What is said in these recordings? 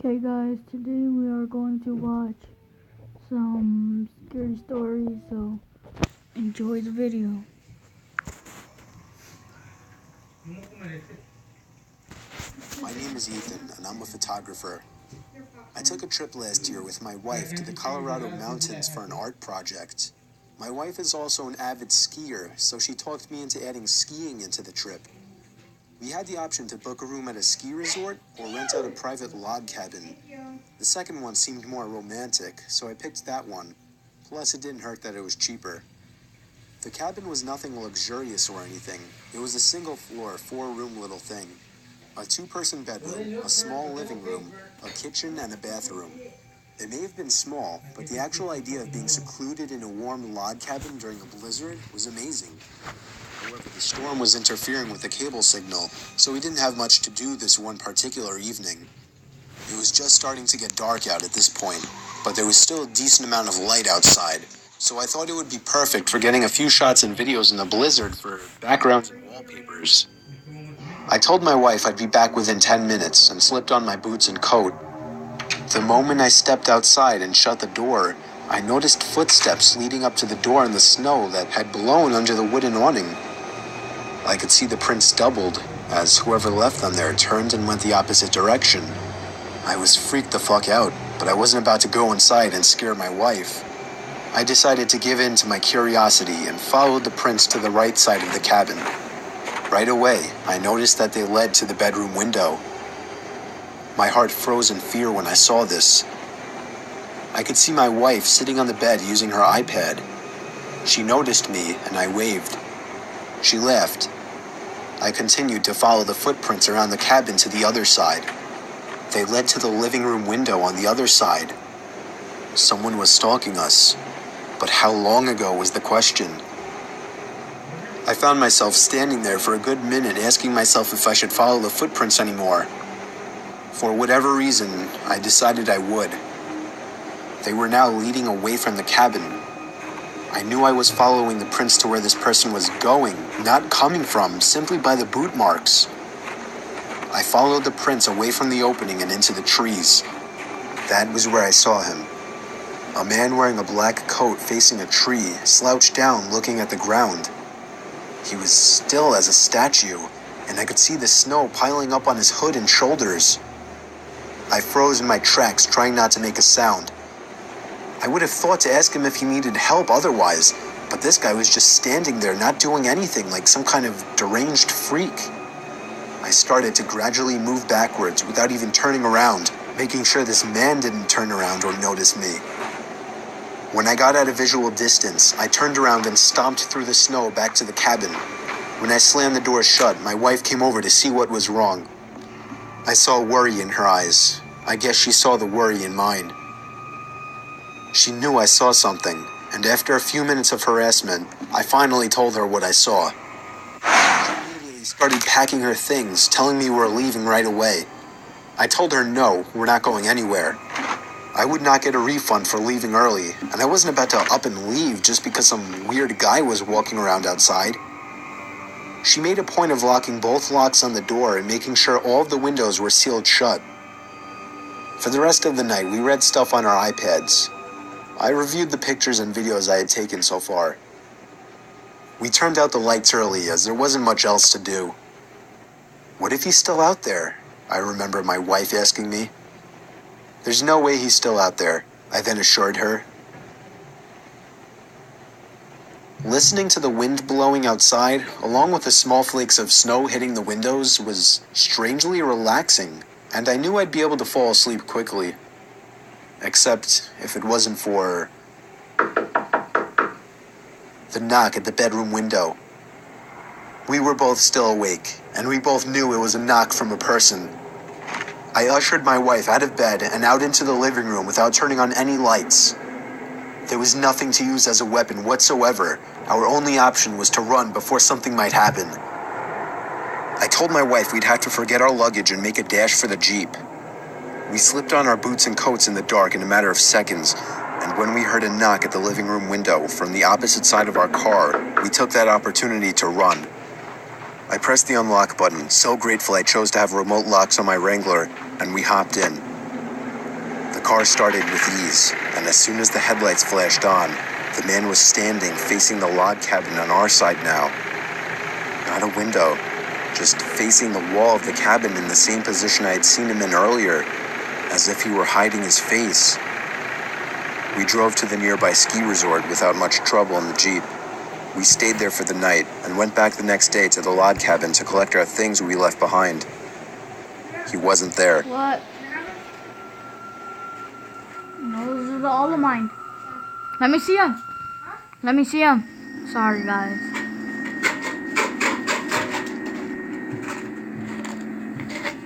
Okay guys, today we are going to watch some scary stories, so enjoy the video. My name is Ethan, and I'm a photographer. I took a trip last year with my wife to the Colorado mountains for an art project. My wife is also an avid skier, so she talked me into adding skiing into the trip. We had the option to book a room at a ski resort or rent out a private log cabin. The second one seemed more romantic, so I picked that one. Plus, it didn't hurt that it was cheaper. The cabin was nothing luxurious or anything. It was a single-floor, four-room little thing. A two-person bedroom, a small living room, a kitchen, and a bathroom. They may have been small, but the actual idea of being secluded in a warm log cabin during a blizzard was amazing. However, the storm was interfering with the cable signal, so we didn't have much to do this one particular evening. It was just starting to get dark out at this point, but there was still a decent amount of light outside, so I thought it would be perfect for getting a few shots and videos in the blizzard for backgrounds and wallpapers. I told my wife I'd be back within 10 minutes and slipped on my boots and coat. The moment I stepped outside and shut the door, I noticed footsteps leading up to the door in the snow that had blown under the wooden awning. I could see the prints doubled, as whoever left them there turned and went the opposite direction. I was freaked the fuck out, but I wasn't about to go inside and scare my wife. I decided to give in to my curiosity and followed the prints to the right side of the cabin. Right away, I noticed that they led to the bedroom window. My heart froze in fear when I saw this. I could see my wife sitting on the bed using her iPad. She noticed me, and I waved. She laughed. I continued to follow the footprints around the cabin to the other side. They led to the living room window on the other side. Someone was stalking us, but how long ago was the question? I found myself standing there for a good minute asking myself if I should follow the footprints anymore. For whatever reason, I decided I would. They were now leading away from the cabin. I knew I was following the prints to where this person was going, not coming from, simply by the boot marks. I followed the prints away from the opening and into the trees. That was where I saw him. A man wearing a black coat facing a tree, slouched down looking at the ground. He was still as a statue, and I could see the snow piling up on his hood and shoulders. I froze in my tracks, trying not to make a sound. I would have thought to ask him if he needed help otherwise, but this guy was just standing there not doing anything, like some kind of deranged freak. I started to gradually move backwards without even turning around, making sure this man didn't turn around or notice me. When I got at a visual distance, I turned around and stomped through the snow back to the cabin. When I slammed the door shut, my wife came over to see what was wrong. I saw worry in her eyes. I guess she saw the worry in mine. She knew I saw something, and after a few minutes of harassment, I finally told her what I saw. She immediately started packing her things, telling me we're leaving right away. I told her no, we're not going anywhere. I would not get a refund for leaving early, and I wasn't about to up and leave just because some weird guy was walking around outside. She made a point of locking both locks on the door and making sure all of the windows were sealed shut. For the rest of the night, we read stuff on our iPads. I reviewed the pictures and videos I had taken so far. We turned out the lights early as there wasn't much else to do. What if he's still out there? I remember my wife asking me. There's no way he's still out there, I then assured her. Listening to the wind blowing outside, along with the small flakes of snow hitting the windows, was strangely relaxing, and I knew I'd be able to fall asleep quickly. Except if it wasn't for the knock at the bedroom window. We were both still awake, and we both knew it was a knock from a person. I ushered my wife out of bed and out into the living room without turning on any lights. There was nothing to use as a weapon whatsoever. Our only option was to run before something might happen. I told my wife we'd have to forget our luggage and make a dash for the Jeep. We slipped on our boots and coats in the dark in a matter of seconds, and when we heard a knock at the living room window from the opposite side of our car, we took that opportunity to run. I pressed the unlock button, so grateful I chose to have remote locks on my Wrangler, and we hopped in. The car started with ease, and as soon as the headlights flashed on, the man was standing facing the log cabin on our side now. Not a window, just facing the wall of the cabin in the same position I had seen him in earlier, as if he were hiding his face. We drove to the nearby ski resort without much trouble in the Jeep. We stayed there for the night and went back the next day to the log cabin to collect our things we left behind. He wasn't there. What? No, this is all of mine. Let me see him. Let me see him. Sorry, guys.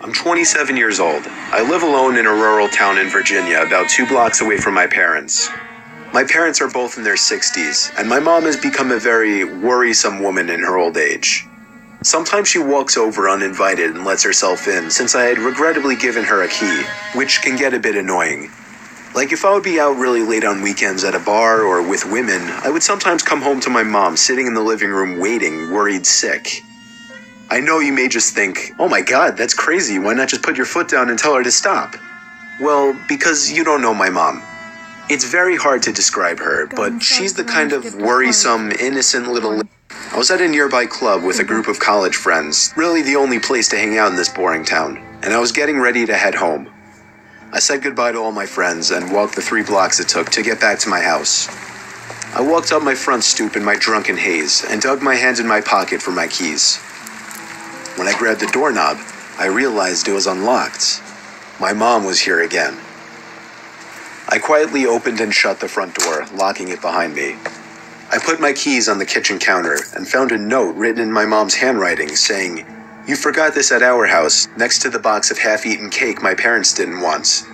I'm 27 years old. I live alone in a rural town in Virginia, about 2 blocks away from my parents. My parents are both in their 60s, and my mom has become a very worrisome woman in her old age. Sometimes she walks over uninvited and lets herself in, since I had regrettably given her a key, which can get a bit annoying. Like if I would be out really late on weekends at a bar or with women, I would sometimes come home to my mom sitting in the living room waiting, worried sick. I know you may just think, oh my god, that's crazy, why not just put your foot down and tell her to stop? Well, because you don't know my mom. It's very hard to describe her, but she's the kind of worrisome, innocent little... I was at a nearby club with a group of college friends, really the only place to hang out in this boring town, and I was getting ready to head home. I said goodbye to all my friends and walked the 3 blocks it took to get back to my house. I walked up my front stoop in my drunken haze and dug my hands in my pocket for my keys. When I grabbed the doorknob, I realized it was unlocked. My mom was here again. I quietly opened and shut the front door, locking it behind me. I put my keys on the kitchen counter and found a note written in my mom's handwriting saying, "You forgot this at our house, next to the box of half-eaten cake my parents didn't want."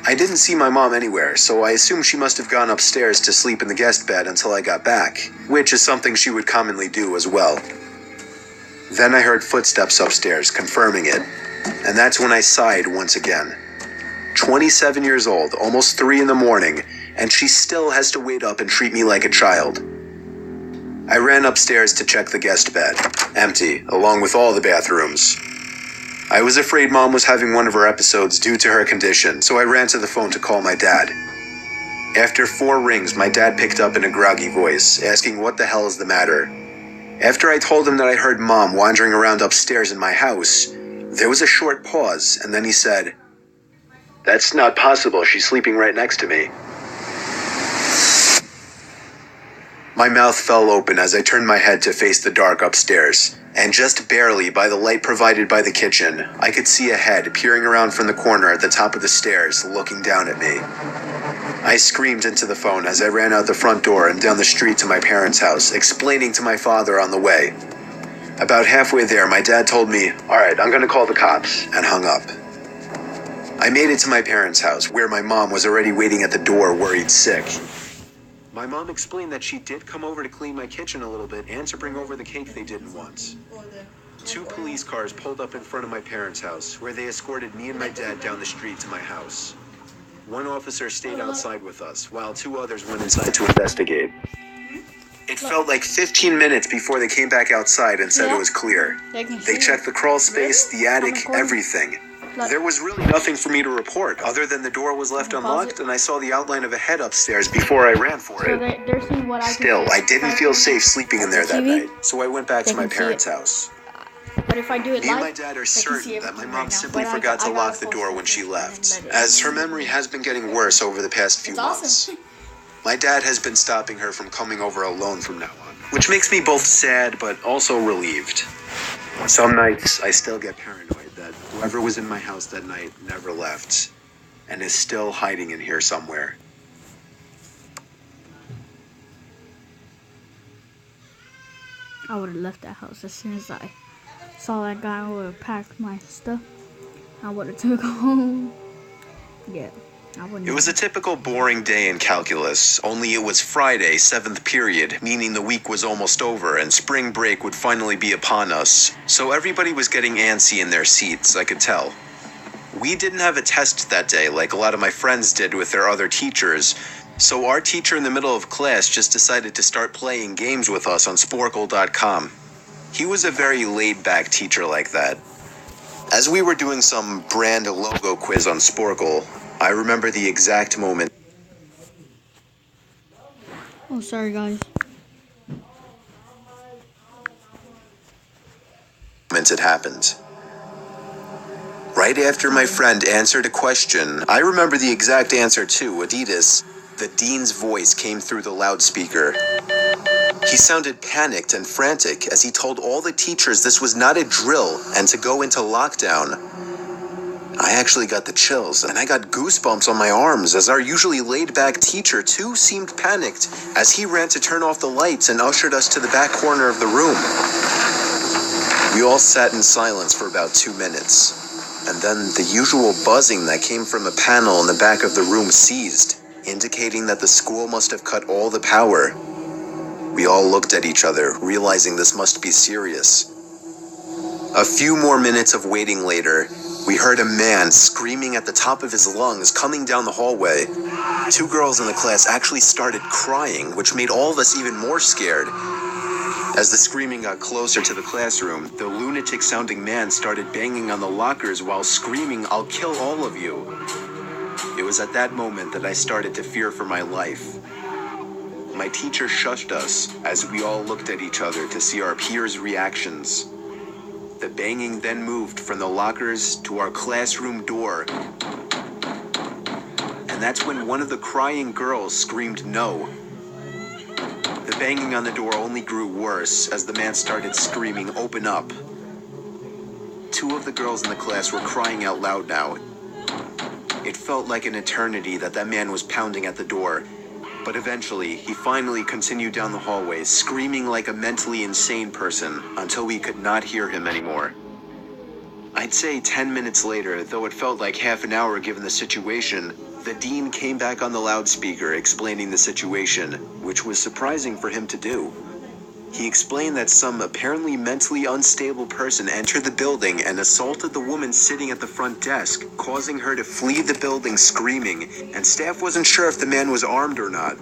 I didn't see my mom anywhere, so I assumed she must have gone upstairs to sleep in the guest bed until I got back, which is something she would commonly do as well. Then I heard footsteps upstairs, confirming it, and that's when I sighed once again. 27 years old, almost 3 in the morning, and she still has to wait up and treat me like a child. I ran upstairs to check the guest bed, empty, along with all the bathrooms. I was afraid Mom was having one of her episodes due to her condition, so I ran to the phone to call my dad. After 4 rings, my dad picked up in a groggy voice, asking what the hell is the matter. After I told him that I heard Mom wandering around upstairs in my house, there was a short pause, and then he said, "That's not possible, she's sleeping right next to me." My mouth fell open as I turned my head to face the dark upstairs, and just barely by the light provided by the kitchen, I could see a head peering around from the corner at the top of the stairs, looking down at me. I screamed into the phone as I ran out the front door and down the street to my parents' house, explaining to my father on the way. About halfway there, my dad told me, "Alright, I'm gonna call the cops," and hung up. I made it to my parents' house, where my mom was already waiting at the door, worried sick. My mom explained that she did come over to clean my kitchen a little bit and to bring over the cake they didn't want. 2 police cars pulled up in front of my parents' house, where they escorted me and my dad down the street to my house. 1 officer stayed outside with us, while 2 others went inside to investigate. It felt like 15 minutes before they came back outside and said it was clear. They checked the crawl space, the attic, everything. There was really nothing for me to report, other than the door was left unlocked and I saw the outline of a head upstairs before I ran for it. They're seeing what I can Still, see. I didn't feel safe sleeping in there that TV? night, so I went back They to my can see parents' it. house. But if I do it Me and live, my dad are see certain that my everything mom right now. simply But forgot to I lock gotta the door when she post left, it. as her memory has been getting worse over the past few It's months. awesome. My dad has been stopping her from coming over alone from now on, which makes me both sad but also relieved. Some nights I still get paranoid that whoever was in my house that night never left and is still hiding in here somewhere. I would have left that house as soon as I saw that guy. I would have packed my stuff. I would have took home. Yeah, I wouldn't. It was a typical boring day in calculus, only it was Friday, 7th period, meaning the week was almost over and spring break would finally be upon us. So everybody was getting antsy in their seats, I could tell. We didn't have a test that day like a lot of my friends did with their other teachers, so our teacher in the middle of class just decided to start playing games with us on Sporkle.com. He was a very laid-back teacher like that. As we were doing some brand logo quiz on Sporkle, I remember the exact moment Oh, sorry guys. it happened. Right after my friend answered a question, I remember the exact answer too, Adidas. The dean's voice came through the loudspeaker. He sounded panicked and frantic as he told all the teachers this was not a drill and to go into lockdown. I actually got the chills, and I got goosebumps on my arms as our usually laid-back teacher too seemed panicked as he ran to turn off the lights and ushered us to the back corner of the room. We all sat in silence for about 2 minutes, and then the usual buzzing that came from a panel in the back of the room ceased, indicating that the school must have cut all the power. We all looked at each other, realizing this must be serious. A few more minutes of waiting later, we heard a man screaming at the top of his lungs coming down the hallway. 2 girls in the class actually started crying, which made all of us even more scared. As the screaming got closer to the classroom, the lunatic-sounding man started banging on the lockers while screaming, "I'll kill all of you." It was at that moment that I started to fear for my life. My teacher shushed us as we all looked at each other to see our peers' reactions. The banging then moved from the lockers to our classroom door. And that's when one of the crying girls screamed no. The banging on the door only grew worse as the man started screaming, "Open up." 2 of the girls in the class were crying out loud now. It felt like an eternity that man was pounding at the door. But eventually, he finally continued down the hallway, screaming like a mentally insane person, until we could not hear him anymore. I'd say 10 minutes later, though it felt like half an hour given the situation, the dean came back on the loudspeaker explaining the situation, which was surprising for him to do. He explained that some apparently mentally unstable person entered the building and assaulted the woman sitting at the front desk, causing her to flee the building screaming, and staff wasn't sure if the man was armed or not.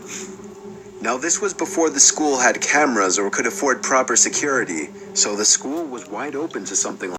Now, this was before the school had cameras or could afford proper security, so the school was wide open to something like